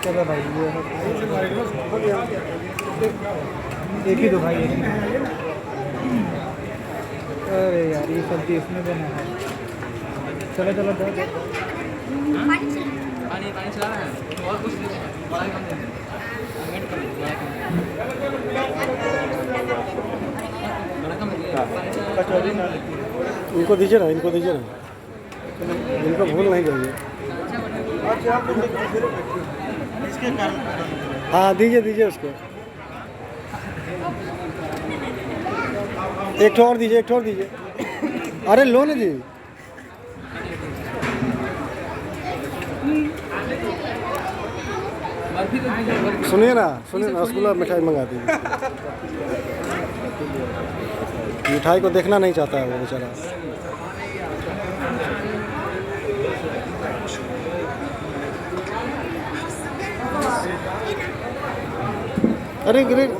चलो भाई ये एक ही दो भाई, एक ही। अरे यार ये सब्जी इसमें बना है। चलो चलो दो। पानी पानी चला रहा है और कुछ नहीं, बड़ा कम दे दे, वेट कर, बड़ा कम दे, कचौड़ी ना इनको दीजिए ना, इनको दीजिए ना, इनको भूल नहीं जाइए। इसके कारण हाँ दीजिए दीजिए उसको। एक ठो और दीजिए, एक ठो और दीजिए। अरे लो ना जी। सुनिए ना, सुनिए ना, रसगुल्ला मिठाई मंगा दीजिए। मिठाई को देखना नहीं चाहता है वो बेचारा। अरे ग्रेट।